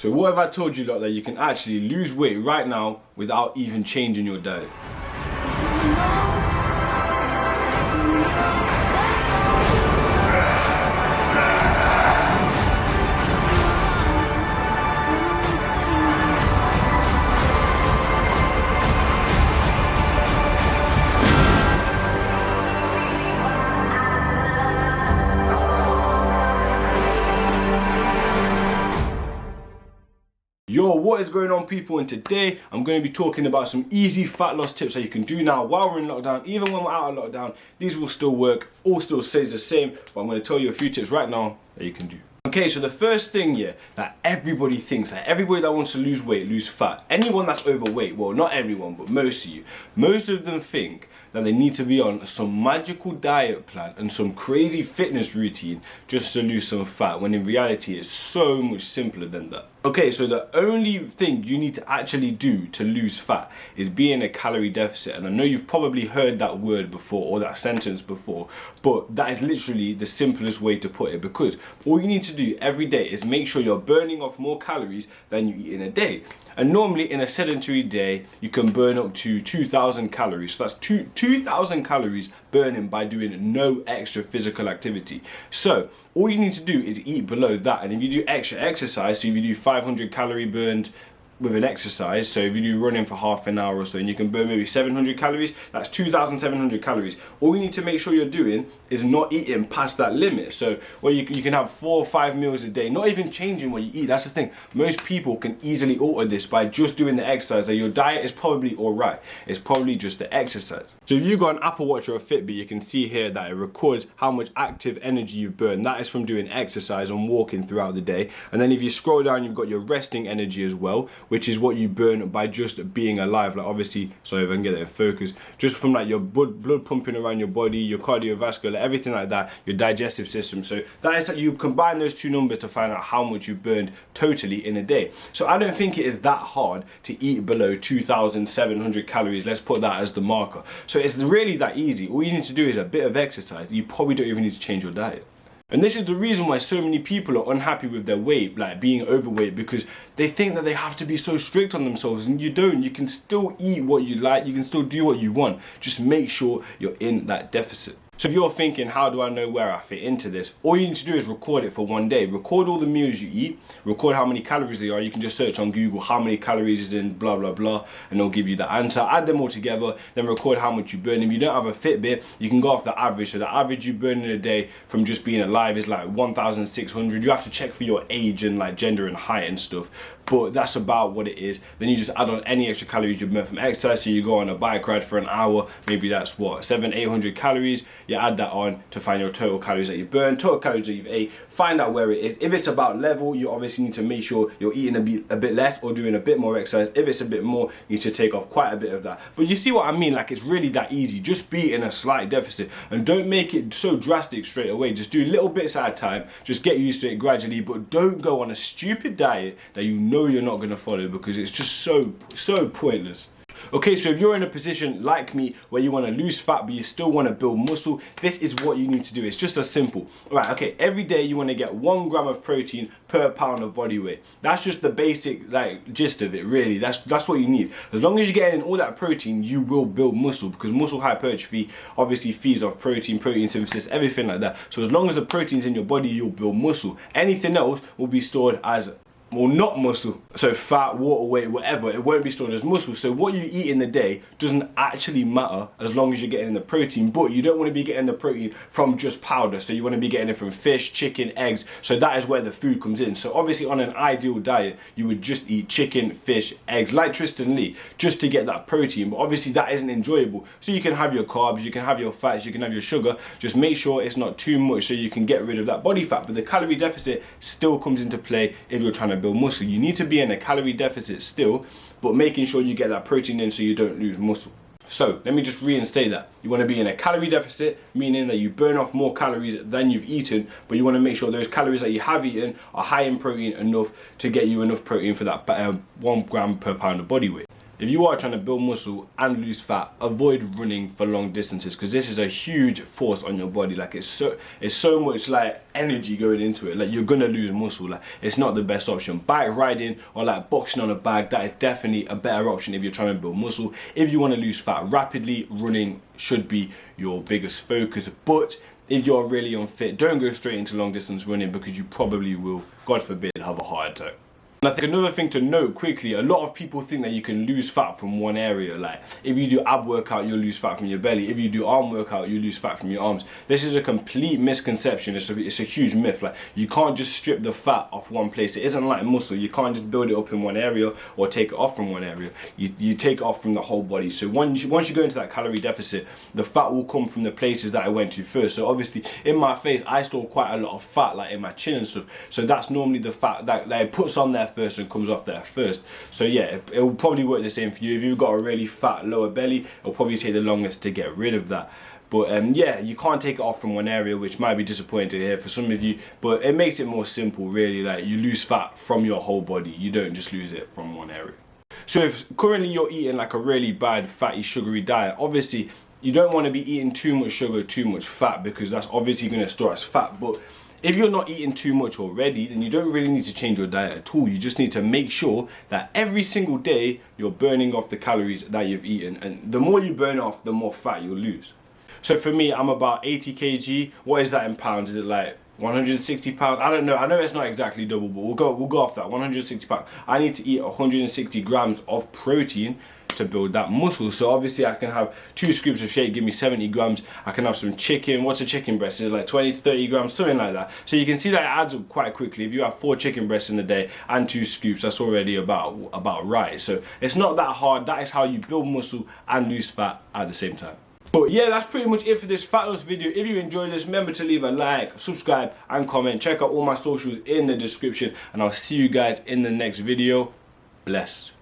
So what have I told you lot that you can actually lose weight right now without even changing your diet? Yo, what is going on, people? And today I'm going to be talking about some easy fat loss tips that you can do now while we're in lockdown. Even when we're out of lockdown, these will still work, all still stays the same, but I'm going to tell you a few tips right now that you can do. Okay, so the first thing, that everybody thinks, that everybody that wants to lose weight, lose fat, anyone that's overweight, well, not everyone, but most of you, most of them think that they need to be on some magical diet plan and some crazy fitness routine just to lose some fat, when in reality it's so much simpler than that. Okay, so the only thing you need to actually do to lose fat is be in a calorie deficit. And I know you've probably heard that word before or that sentence before, but that is literally the simplest way to put it, because all you need to do every day is make sure you're burning off more calories than you eat in a day. And normally in a sedentary day, you can burn up to 2,000 calories. So that's 2,000 calories burning by doing no extra physical activity. So all you need to do is eat below that. And if you do extra exercise, so if you do 500 calorie burned with an exercise, so if you do running for half an hour or so and you can burn maybe 700 calories, that's 2,700 calories. All you need to make sure you're doing is not eating past that limit. So well, you can have 4 or 5 meals a day, not even changing what you eat. That's the thing. Most people can easily alter this by just doing the exercise. So your diet is probably all right. It's probably just the exercise. So if you've got an Apple Watch or a Fitbit, you can see here that it records how much active energy you've burned. That is from doing exercise and walking throughout the day. And then if you scroll down, you've got your resting energy as well, which is what you burn by just being alive. Like obviously, sorry if I can get it in focus, just from like your blood pumping around your body, your cardiovascular, everything like that, your digestive system. So that is, you combine those two numbers to find out how much you burned totally in a day. So I don't think it is that hard to eat below 2,700 calories. Let's put that as the marker. So it's really that easy. All you need to do is a bit of exercise. You probably don't even need to change your diet. And this is the reason why so many people are unhappy with their weight, like being overweight, because they think that they have to be so strict on themselves, and you don't. You can still eat what you like, you can still do what you want. Just make sure you're in that deficit. So if you're thinking, how do I know where I fit into this? All you need to do is record it for one day. Record all the meals you eat, record how many calories they are. You can just search on Google how many calories is in blah, blah, blah, and it'll give you the answer. Add them all together, then record how much you burn. If you don't have a Fitbit, you can go off the average. So the average you burn in a day from just being alive is like 1,600. You have to check for your age and like gender and height and stuff, but that's about what it is. Then you just add on any extra calories you burn from exercise. So you go on a bike ride for an hour, maybe that's what, 700-800 calories. You add that on to find your total calories that you burn, total calories that you've ate, find out where it is. If it's about level, you obviously need to make sure you're eating a bit less or doing a bit more exercise. If it's a bit more, you need to take off quite a bit of that. But you see what I mean? Like, it's really that easy. Just be in a slight deficit and don't make it so drastic straight away. Just do little bits at a time. Just get used to it gradually, but don't go on a stupid diet that you know you're not going to follow, because it's just so pointless. Okay, so if you're in a position like me where you want to lose fat but you still want to build muscle, this is what you need to do. It's just as simple. Right, okay, every day you want to get 1 gram of protein per pound of body weight. That's just the basic gist of it, really. That's what you need. As long as you're getting all that protein, you will build muscle, because muscle hypertrophy obviously feeds off protein synthesis, everything like that. So as long as the protein's in your body, you'll build muscle. Anything else will be stored as, well, not muscle. So fat, water weight, whatever, it won't be stored as muscle. So what you eat in the day doesn't actually matter as long as you're getting the protein. But you don't want to be getting the protein from just powder. So you want to be getting it from fish, chicken, eggs. So that is where the food comes in. So obviously on an ideal diet, you would just eat chicken, fish, eggs, like Tristan Lee, just to get that protein. But obviously that isn't enjoyable. So you can have your carbs, you can have your fats, you can have your sugar. Just make sure it's not too much so you can get rid of that body fat. But the calorie deficit still comes into play if you're trying to build muscle. You need to be in a calorie deficit still, but making sure you get that protein in so you don't lose muscle. So let me just reinstate that. You want to be in a calorie deficit, meaning that you burn off more calories than you've eaten, but you want to make sure those calories that you have eaten are high in protein, enough to get you enough protein for that 1 gram per pound of body weight. if you are trying to build muscle and lose fat, avoid running for long distances, because this is a huge force on your body. Like it's so much like energy going into it. Like you're gonna lose muscle. Like it's not the best option. Bike riding or like boxing on a bag, that is definitely a better option if you're trying to build muscle. If you want to lose fat rapidly, running should be your biggest focus. But if you're really unfit, don't go straight into long distance running, because you probably will, God forbid, have a heart attack. And I think another thing to note quickly, a lot of people think that you can lose fat from one area. Like if you do ab workout, you'll lose fat from your belly. If you do arm workout, you lose fat from your arms. This is a complete misconception. It's a huge myth. Like you can't just strip the fat off one place. It isn't like muscle. You can't just build it up in one area or take it off from one area. You take it off from the whole body. So once you go into that calorie deficit, the fat will come from the places that I went to first. So obviously in my face, I store quite a lot of fat, like in my chin and stuff. So that's normally the fat that it puts on there first and comes off there first. So yeah, it will probably work the same for you. If you've got a really fat lower belly, it'll probably take the longest to get rid of that. But yeah, you can't take it off from one area, which might be disappointing to hear for some of you, but it makes it more simple really. Like you lose fat from your whole body, you don't just lose it from one area. So if currently you're eating like a really bad fatty sugary diet, obviously you don't want to be eating too much sugar, too much fat, because that's obviously going to store as fat. But if you're not eating too much already, then you don't really need to change your diet at all. You just need to make sure that every single day you're burning off the calories that you've eaten, and the more you burn off, the more fat you'll lose. So for me, I'm about 80 kg. What is that in pounds? Is it like 160 pounds? I don't know. I know it's not exactly double, but we'll go off that. 160 pounds. I need to eat 160 grams of protein to build that muscle. So obviously I can have 2 scoops of shake, give me 70 grams. I can have some chicken. What's a chicken breast? Is it like 20 to 30 grams, something like that? So you can see that it adds up quite quickly. If you have 4 chicken breasts in the day and 2 scoops, that's already about right. So it's not that hard. That is how you build muscle and lose fat at the same time. But yeah, that's pretty much it for this fat loss video. If you enjoyed this, remember to leave a like, subscribe and comment. Check out all my socials in the description, and I'll see you guys in the next video. Blessed.